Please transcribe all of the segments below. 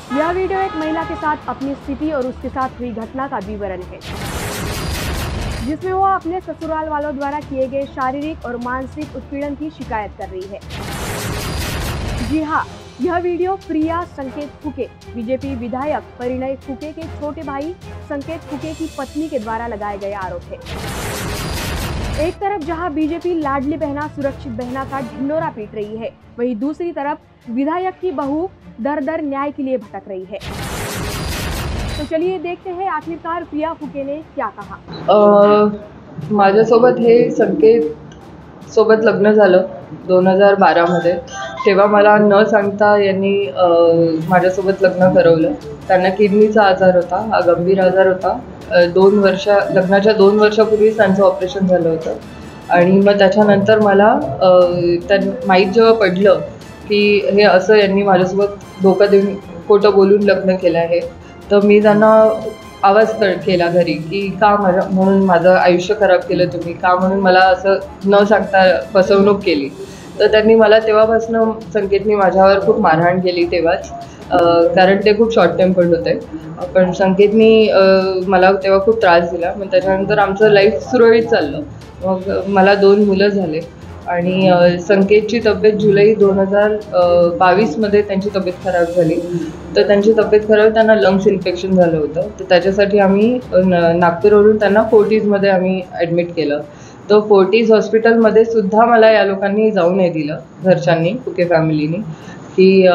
यह वीडियो एक महिला के साथ अपनी स्थिति और उसके साथ हुई घटना का विवरण है, जिसमें वो अपने ससुराल वालों द्वारा किए गए शारीरिक और मानसिक उत्पीड़न की शिकायत कर रही है। जी हाँ, यह वीडियो प्रिया संकेत फुके, बीजेपी विधायक परिणय फुके के छोटे भाई संकेत फुके की पत्नी के द्वारा लगाए गए आरोप है। एक तरफ जहां बीजेपी लाडली बहना सुरक्षित बहना का ढिंडोरा पीट रही है, वहीं दूसरी तरफ विधायक की बहू दर दर न्याय के लिए भटक रही है। तो चलिए देखते हैं आखिरकार प्रिया फुके ने क्या कहा। माझ्यासोबत हे संकेत सोबत लग्न झालं 2012 मध्ये। तेव्हा मला न सांगता यांनी माझ्यासोबत लग्न करवलं। त्यांना किडनीचा आजार होता, हा गंभीर आजार होता। लग्नाच्या 2 वर्षापूर्वीच त्यांचं ऑपरेशन झालं होतं आणि मग त्याच्यानंतर मला माहीत जेव्हा पडलं की हे असं यांनी माझ्यासोबत धोका देऊन खोटं बोलून लग्न केलं आहे, तर मी त्यांना आवाज केला घरी की का म्हणून माझं आयुष्य खराब केलं तुम्ही, का म्हणून मला असं न सांगता फसवणूक केली। तर त्यांनी मला तेव्हापासून संकेतनी माझ्यावर खूप मारहाण केली तेव्हाच, कारण ते खूप शॉर्ट टेम्पर्ड होते। पण संकेतनी मला तेव्हा खूप त्रास दिला। मग त्याच्यानंतर आमचं लाईफ सुरळीत चाललं। मग मला 2 मुलं झाले आणि संकेतची तब्येत जुलै 2022 मध्ये त्यांची तब्येत खराब झाली। तर त्यांची तब्येत खराब, त्यांना लंग्स इन्फेक्शन झालं होतं। तर त्याच्यासाठी आम्ही नागपूरवरून त्यांना फोर्टिजमध्ये आम्ही ॲडमिट केलं। तर फोर्टिज हॉस्पिटलमध्ये सुद्धा मला या लोकांनी जाऊ नाही दिलं, घरच्यांनी, फुके फॅमिलीनी, की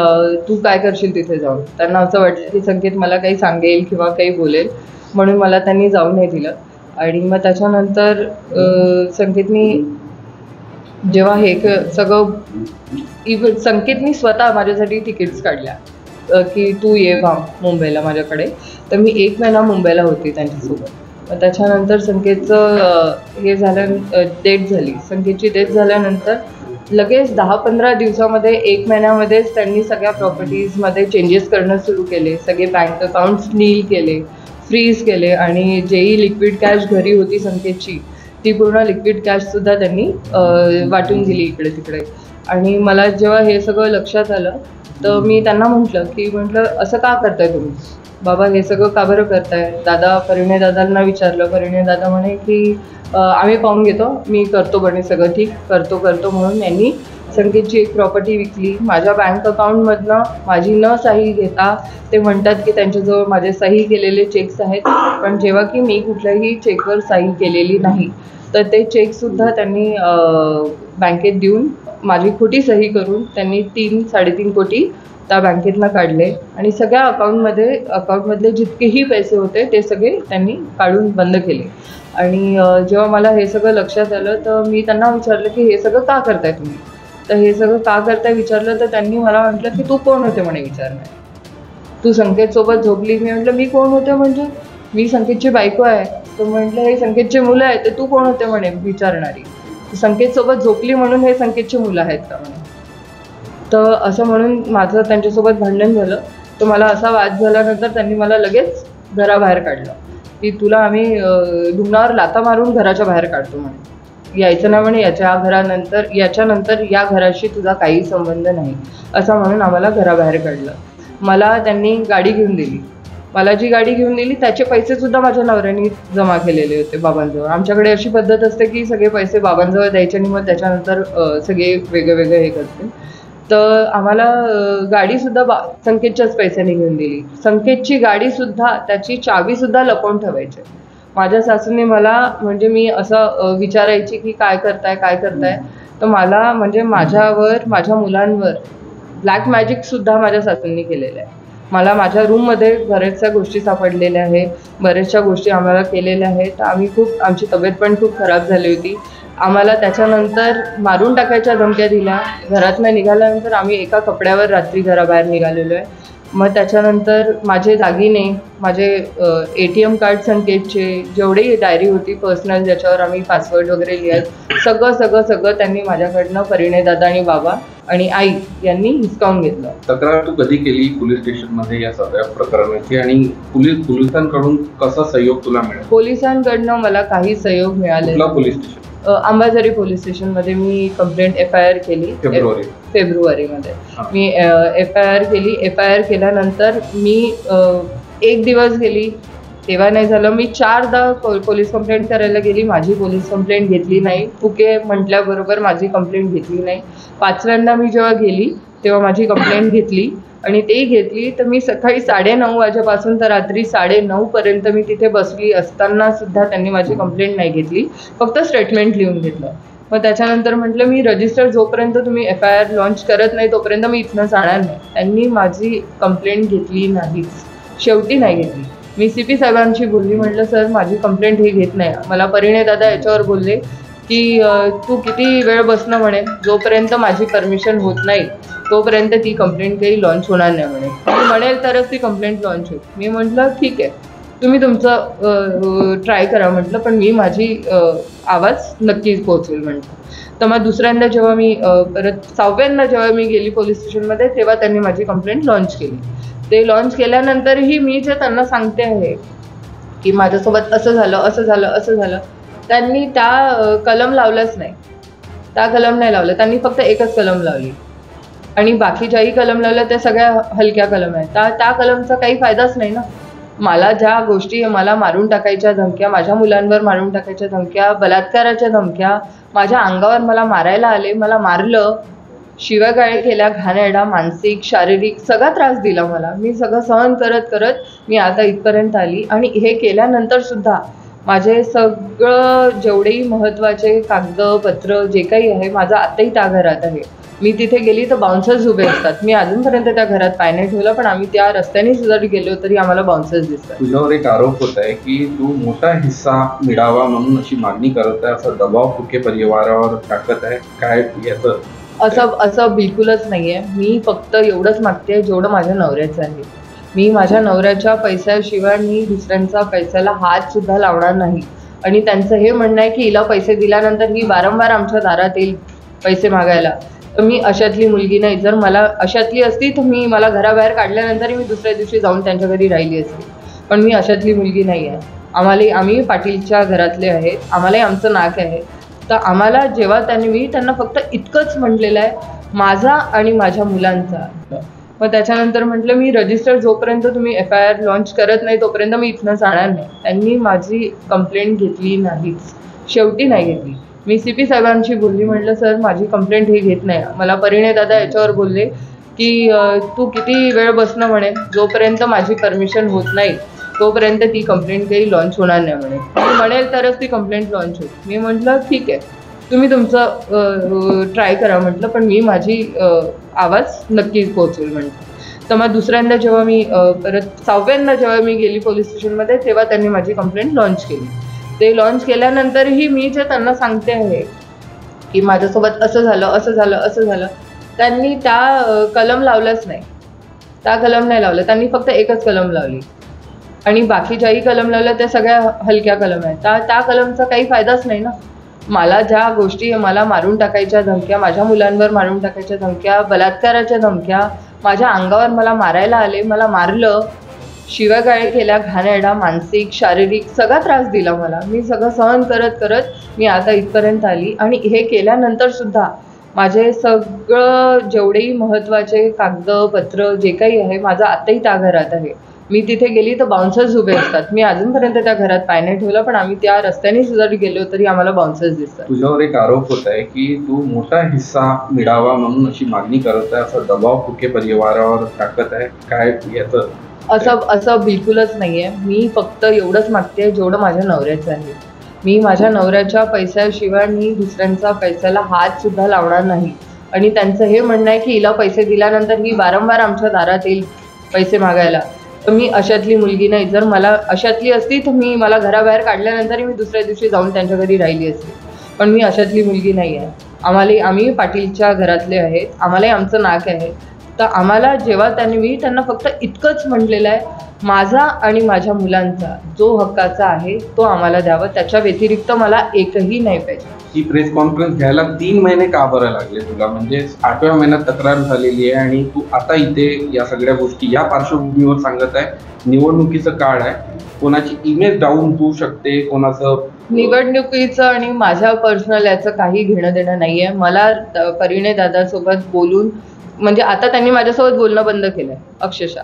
तू काय करशील तिथे जाऊन। त्यांना असं वाटलं की संकेत मला काही सांगेल किंवा काही बोलेल, म्हणून मला त्यांनी जाऊ नाही दिलं। आणि मग त्याच्यानंतर संकेतनी जेव्हा हे सगळं संकेतनी स्वतः माझ्यासाठी तिकीट्स काढल्या की तू ये मुंबईला माझ्याकडे। तर मी 1 महिना मुंबईला होते त्यांच्यासोबत। त्याच्यानंतर संकेतचं हे झालं, डेथ झाली। संकेतची डेथ झाल्यानंतर लगेच 10-15 दिवसामध्ये 1 महिन्यामध्येच त्यांनी सगळ्या प्रॉपर्टीजमध्ये चेंजेस करणं सुरू केले। सगळे बँक अकाउंट्स नील केले, फ्रीज केले आणि जेही लिक्विड कॅश घरी होती संकेतची, ती पूर्ण लिक्विड कॅशसुद्धा त्यांनी वाटून दिली इकडे तिकडे। आणि मला जेव्हा हे सगळं लक्षात आलं, तर मी त्यांना म्हटलं असं का करताय तुम्ही बाबा, हे सगळं का बरं करताय। परिणय दादांना विचारलं। परिणय दादा म्हणे की आम्ही पाहून घेतो, मी करतो म्हणे सगळं ठीक, करतो म्हणून यांनी संकेतची एक प्रॉपर्टी विकली। माझ्या बँक अकाउंटमधनं माझी न सही घेता ते म्हणतात की त्यांच्याजवळ माझे सही केलेले चेक्स आहेत, पण जेव्हा की मी कुठल्याही चेकवर सही केलेली नाही, तर ते चेकसुद्धा त्यांनी बँकेत देऊन माझी खोटी सही करून त्यांनी 3-3.5 कोटी त्या बँकेतनं काढले आणि सगळ्या अकाउंटमधले जितकेही पैसे होते ते सगळे त्यांनी काढून बंद केले। आणि जेव्हा मला हे सगळं लक्षात आलं, तर मी त्यांना विचारलं की हे सगळं का करताय तुम्ही। तर हे सगळं का करताय विचारलं, तर त्यांनी मला म्हटलं की तू कोण होते म्हणे विचारणार, तू संकेतसोबत झोपली। मी म्हटलं मी कोण होते म्हणजे, मी संकेतची बायको आहे। तर म्हटलं हे संकेतचे मुलं आहेत, तर तू कोण होते म्हणे विचारणारी, संकेतसोबत झोपली म्हणून हे संकेतची मुलं आहेत का म्हणे। तर असं म्हणून माझं त्यांच्यासोबत भांडण झालं। तर मला असा वाद झाल्यानंतर त्यांनी मला लगेच घराबाहेर काढलं की तुला आम्ही ढुंगणावर लाथा मारून घराच्या बाहेर काढतो म्हणे, यायचं नाही म्हणे याच्यानंतर या घराशी तुझा काही संबंध नाही, असं म्हणून आम्हाला घराबाहेर काढलं। मला त्यांनी गाडी घेऊन दिली। मला जी गाडी घेऊन दिली त्याचे पैसेसुद्धा माझ्या नवऱ्याने जमा केलेले होते बाबांजवळ। आमच्याकडे अशी पद्धत असते की सगळे पैसे बाबांजवळ द्यायचे आणि मग त्याच्यानंतर सगळे वेगळे हे करते। तर आम्हाला गाडीसुद्धा संकेतच्याच पैशाने घेऊन दिली। संकेतची गाडीसुद्धा, त्याची चावीसुद्धा लपवून ठेवायचे। माझ्या सासूने मला, म्हणजे मी असं विचारायची की काय करताय, तर मला म्हणजे माझ्यावर, माझ्या मुलांवर ब्लॅक मॅजिकसुद्धा माझ्या सासूंनी केलेलं आहे। मला माझ्या रूममध्ये बऱ्याचशा गोष्टी सापडलेल्या आहेत, बऱ्याचशा गोष्टी आम्हाला केलेल्या आहेत। आमची तब्येत पण खूप खराब झाली होती। आम्हाला त्याच्यानंतर मारून टाकायच्या धमक्या दिल्या। घरातनं निघाल्यानंतर आम्ही एका कपड्यावर रात्री घराबाहेर निघालेलो आहे। मग त्याच्यानंतर माझे दागिने, माझे ATM कार्ड संकेतचे, जेवढी डायरी होती पर्सनल ज्याच्यावर आम्ही पासवर्ड वगैरे लिहायचं, सगळं त्यांनी माझ्याकडनं परिणय दादा आणि बाबा आणि आई यांनी हिसकावून घेतलं। तक्रार तू कधी केली पोलीस स्टेशनमध्ये या सगळ्या प्रकरणाची आणि पोलिसांकडून कसा सहयोग तुला मिळाला? पोलिसांकडनं मला काही सहयोग मिळालेला। पोलीस स्टेशन अंबाझरी पोलीस स्टेशनमध्ये मी कंप्लेंट FIR केली फेब्रुवारीमध्ये. मी FIR केली. FIR केल्यानंतर मी 1 दिवस गेली तेव्हा नाही झालं. मी 4दा पोलीस कंप्लेंट करायला गेली, माझी पोलीस कंप्लेंट घेतली नाही. फुके म्हटल्याबरोबर माझी कंप्लेंट घेतली नाही. 5व्यांदा मी जेव्हा गेली तेव्हा माझी कंप्लेंट घेतली आणि ते घेतली तर मी सकाळी 9:30 वाजेपासून तर रात्री 9:30 पर्यंत मी तिथे बसली असताना सुद्धा त्यांनी माझी कंप्लेंट नाही घेतली, फक्त स्टेटमेंट लिहून घेतलं. मग त्याच्यानंतर म्हटलं मी रजिस्टर जोपर्यंत तुम्ही FIR लॉन्च करत नाही तोपर्यंत मी इथनं जाणार नाही. त्यांनी माझी कंप्लेंट घेतली नाहीच, शेवटी नाही घेतली. मी CP साहेबांशी बोलली, म्हटलं सर माझी कंप्लेंट हे घेत नाही. मला परिणय दादा याच्यावर बोलले की तू किती वेळ बसणं म्हणे, जोपर्यंत माझी परमिशन होत नाही तोपर्यंत ती कंप्लेंट काही लॉन्च होणार नाही म्हणे. मी म्हणेल तरच ती कंप्लेंट लॉन्च होईल. मी म्हटलं ठीक आहे, तुम्ही तुमचं ट्राय करा म्हटलं, पण मी माझी आवाज नक्कीच पोहोचवेल म्हटलं. तर मग दुसऱ्यांदा जेव्हा मी परत 6व्यांदा जेव्हा मी गेली पोलीस स्टेशनमध्ये तेव्हा त्यांनी माझी कंप्लेंट लॉन्च केली. ते लॉन्च केल्यानंतरही मी जे त्यांना सांगते आहे की माझ्यासोबत असं झालं असं झालं असं झालं, त्यांनी त्या कलम लावलंच नाही. त्या कलम नाही लावलं, त्यांनी फक्त एकच कलम लावली आणि बाकी ज्याही कलम लावल्या त्या सगळ्या हलक्या कलम आहेत. त्या कलमचा काही फायदाच नाही ना. मला ज्या गोष्टी मला मारून टाकायच्या धमक्या, माझ्या मुलांवर मारून टाकायच्या धमक्या, बलात्काराच्या धमक्या, माझ्या अंगावर मला मारायला आले, मला मारलं, शिव्यागाळी केल्या, घाणेरडा मानसिक शारीरिक सगळा त्रास दिला मला. मी सगळं सहन करत करत मी आता इथपर्यंत आली आणि हे केल्यानंतर सुद्धा माझे सगळं जेवढेही महत्त्वाचे कागदपत्र जे काही आहे माझं आताही त्या घरात आहे. मी तिथे गेली तर बाउन्सर्स उभे असतात. मी अजूनपर्यंत त्या घरात पाय नाही ठेवला, पण आम्ही त्या रस्त्याने जरी गेलो तरी आम्हाला बाउन्सर्स दिसतात. तुझ्यावर एक आरोप होत आहे की तू मोठा हिस्सा मिळावा म्हणून अशी मागणी करत आहे, असा दबाव फुके परिवारावर टाकत आहे. काय याचं असं बिलकुलच नाहीये. मी फक्त एवढंच मागते जेवढं माझ्या नवऱ्याचं आहे. मी माझ्या नवऱ्याच्या पैशाशिवाय मी दुसऱ्यांचा पैशाला हात सुद्धा लावणार नाही. आणि त्यांचं हे म्हणणं आहे की हिला पैसे दिल्यानंतर ही वारंवार आमच्या दारात येईल पैसे मागायला, तर मी अशातली मुलगी नाही. जर मला अशातली असती तर मला घराबाहेर काढल्यानंतरही मी दुसऱ्या दिवशी जाऊन त्यांच्या घरी राहिली असती, पण मी अशातली मुलगी नाही आहे. आम्ही पाटीलच्या घरातले आहेत, आम्हालाही आमचं नाक आहे. तर आम्हाला जेव्हा मी त्यांना फक्त इतकंच म्हटलेलं आहे, माझा आणि माझ्या मुलांचा. मग त्याच्यानंतर म्हटलं मी रजिस्टर जोपर्यंत तुम्ही FIR लॉन्च करत नाही तोपर्यंत मी इथनं जाणार नाही. त्यांनी माझी कंप्लेंट घेतली नाहीच, शेवटी नाही घेतली. मी CP साहेबांशी बोलली, म्हटलं सर माझी कंप्लेंट हे घेत नाही. मला परिणय दादा याच्यावर बोलले की तू किती वेळ बसणं म्हणे, जोपर्यंत माझी परमिशन होत नाही तोपर्यंत ती कंप्लेंट काही लॉन्च होणार नाही म्हणे. मी म्हणेल तरच ती कंप्लेंट लॉन्च होईल. मी म्हटलं ठीक आहे, तुम्ही तुमचं ट्राय करा म्हटलं, पण मी माझी आवाज नक्कीच पोहोचवेल म्हटलं. तर मग दुसऱ्यांदा जेव्हा मी परत 6व्यांदा जेव्हा मी गेली पोलीस स्टेशनमध्ये तेव्हा त्यांनी माझी कंप्लेंट लॉन्च केली. ते लॉन्च केल्यानंतरही मी जे त्यांना सांगते आहे की माझ्यासोबत असं झालं असं झालं असं झालं, त्यांनी त्या कलम लावलंच नाही. त्या कलम नाही लावलं, त्यांनी फक्त एकच कलम लावली आणि बाकी ज्याही कलम लावल्या त्या सगळ्या हलक्या कलम आहेत. त्या कलमचा काही फायदाच नाही ना. मला ज्या गोष्टी मला मारून टाकायच्या धमक्या, माझ्या मुलांवर मारून टाकायच्या धमक्या, बलात्काराच्या धमक्या, माझ्या अंगावर मला मारायला आले, मला मारलं, शिव्यागाळी केल्या, घाणेरडा मानसिक शारीरिक सगळा त्रास दिला मला. मी सगळं सहन करत करत मी आता इथपर्यंत आली आणि हे केल्यानंतर सुद्धा माझे सगळं जेवढेही महत्त्वाचे कागदपत्र जे काही आहे माझं आताही त्या घरात आहे. मी तिथे गेली तर बाउन्सर्स उभे असतात. मी अजूनपर्यंत त्या घरात पाय नाही ठेवला, पण आम्ही त्या रस्त्याने जरी गेलो तरी आम्हाला बाउन्सर्स दिसतात. तुझ्यावर एक आरोप होत आहे की तू मोठा हिस्सा मिळावा म्हणून अशी मागणी करत आहे, असा दबाव फुके परिवारावर टाकत आहे. काय याचं असं बिलकुलच नाहीये. मी फक्त एवढंच मागते जेवढं माझ्या नवऱ्याचं आहे. मी माझ्या नवऱ्याच्या पैशाशिवाय मी दुसऱ्यांचा पैशाला हात सुद्धा लावणार नाही. आणि त्यांचं हे म्हणणं आहे की हिला पैसे दिल्यानंतर ही वारंवार आमच्या दारात येईल पैसे मागायला, तर मी अशातली मुलगी नाही. जर मला अशातली असती तर मला घराबाहेर काढल्यानंतरही मी दुसऱ्या दिवशी जाऊन त्यांच्या घरी राहिली असती, पण मी अशातली मुलगी नाही आहे. आम्ही पाटीलच्या घरातले आहेत, आम्हालाही आमचं नाक आहे. तर आम्हाला जेव्हा मी त्यांना फक्त इतकंच म्हटलेलं आहे, माझा आणि माझ्या मुलांचा जो हक्काचा आहे तो आम्हाला द्यावा, त्याच्या व्यतिरिक्त मला एकही नाही पाहिजे. ही प्रेस कॉन्फरन्स घ्यायला 3 महिने का बरं लागले तुला? म्हणजे 8व्या महिन्यात तक्रार झालेली आहे आणि तू आता इथे या सगळ्या गोष्टी या पार्श्वभूमीवर सांगत आहे. निवडणुकीचं काळ आहे, कोणाची इमेज डाऊन होऊ शकते, कोणाचं निवडणुकीचं आणि माझ्या पर्सनल याचं काही घेणं देणं नाही आहे. मला परिणय दादासोबत बोलून म्हणजे आता त्यांनी माझ्यासोबत बोलणं बंद केलं आहे अक्षरशः.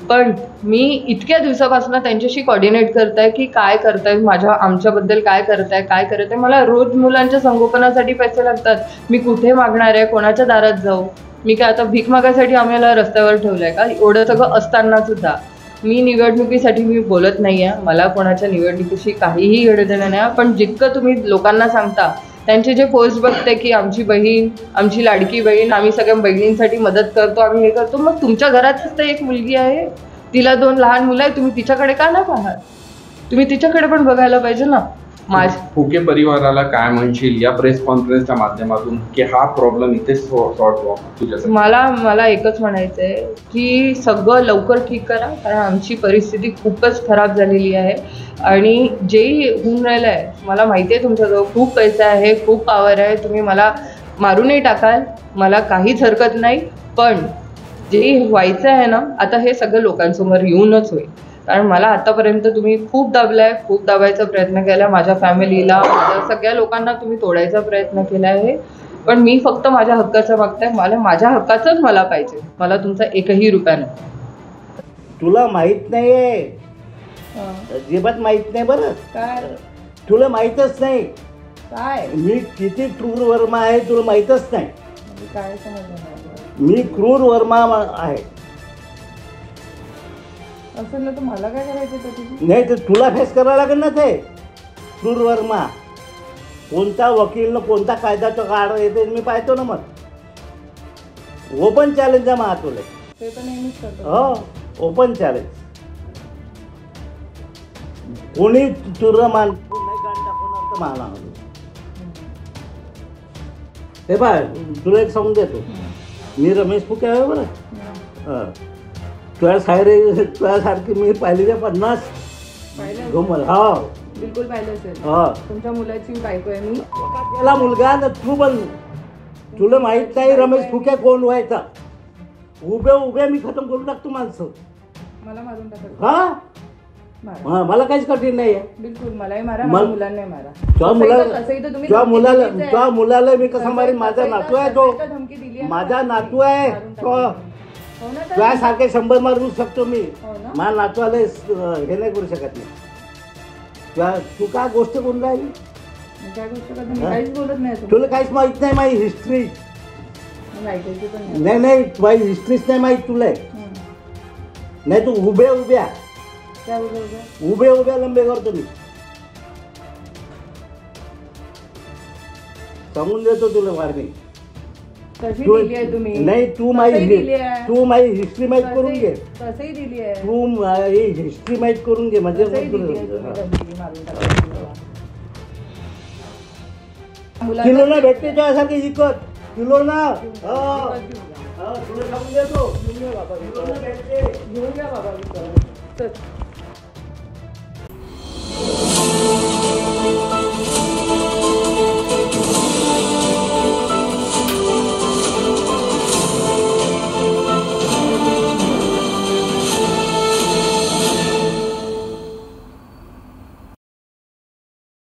पण मी इतक्या दिवसापासून त्यांच्याशी कॉर्डिनेट करताय की काय करताय, आमच्याबद्दल काय करत आहे. मला रोज मुलांच्या संगोपनासाठी पैसे लागतात. मी कुठे मागणार आहे, कोणाच्या दारात जाऊ? मी काय आता भीक मागायसाठी आम्हाला रस्त्यावर ठेवलं आहे का? एवढं सगळं असताना सुद्धा मी निवडणुकीसाठी मी बोलत नाही आहे. मला कोणाच्या निवडणुकीशी काहीही घेणं देणं नाही. पण जितकं तुम्ही लोकांना सांगता, त्यांचे जे पोस्ट बघते की आमची बहीण, आमची लाडकी बहीण, आम्ही सगळ्या बहिणींसाठी मदत करतो, आम्ही हे करतो, मग तुमच्या घरातच तर एक मुलगी आहे, तिला 2 लहान मुलं आहे, तुम्ही तिच्याकडे का नाही पाहत? तुम्ही तिच्याकडे पण बघायला पाहिजे ना. फुके परिवाराला काय म्हणशील या प्रेस कॉन्फरन्सच्या माध्यमातून की हा प्रॉब्लेम इथे सॉर्ट व्हावा तुझ्यासाठी? मला एकच म्हणायचं आहे की सगळं लवकर ठीक करा, कारण आमची परिस्थिती खूपच खराब झालेली आहे. आणि जेही होऊन राहिलं आहे, मला माहिती आहे तुमच्याजवळ खूप पैसा आहे, खूप पॉवर आहे, तुम्ही मला मारूनही टाकाल, मला काहीच हरकत नाही. पण जे व्हायचं आहे ना, आता हे सगळं लोकांसमोर येऊनच होईल. कारण मला आतापर्यंत तुम्ही खूप दाबलाय, खूप दाबायचा प्रयत्न केला, माझ्या फॅमिलीला, माझ्या सगळ्या लोकांना तुम्ही तोडायचा प्रयत्न केला आहे. पण मी फक्त माझ्या हक्काचं मागताय. माझ्या हक्काचंच मला पाहिजे. मला तुमचा 1ही रुपया नाही. तुला माहित नाहीये, अजिबात माहित नाही. बरं काय तुला माहीतच नाही काय मी किती क्रूर वर्मा आहे, तुला माहीतच नाही. काय समजलं मी क्रूर वर्मा आहे. असं ना तर मला काय करायचं होतं? नाही तर तुला फेस करावं लागेल ना ते क्रूर वर्मा. कोणता वकील कोणता कायदा तो काढ येते मी पाहतो ना. मग ओपन चॅलेंज आहे मग तुला. ते तर नेहमीच करतो. हो, ओपन चॅलेंज. कोणी तुरं मान नाही काढ टाकणार तर माना. हे बाय तुला एक सांगून देतो, मी रमेश फुके आहे बरं. हां, तुझ्यासारखी मी पाहिली का 50 घुमल. हा बिलकुल पाहिलं असेल. हा, तुमच्या मुलाची बायको आहे मी. त्याला मुलगा ना तू पण. तुला माहित नाही रमेश फुके कोण व्हायचा. उभे मी खतम करून टाकतो माणसं. मला मारून टाकत. हा, मला काहीच कठीण नाही आहे. बिलकुल मलाही मारा, मुलांनाही मारा. तुझ्या मुलाला मी कसं मारीन? माझा नातू आहे तो. माझा नातू आहे तो. तुझ्यासारखे 100 मारू शकतो मी. माझ्या नातवाला हे नाही करू शकत नाही. तू काय गोष्ट करून राहिली? काहीच बोलत नाही. तुला काहीच माहित नाही माझी हिस्ट्री. नाही माझी हिस्ट्रीच नाही माहीत तुला. नाही तू उभ्या लंबे करतो मी. सांगून देतो तुला वारणी. नाही तू माझी हिस्ट्री माहीत करून घे. तू माझी हिस्ट्री माहीत करून घे म्हणजे किलो ना भेटते तुझ्यासारखी विकत. किलो ना तुला सांगून देतो.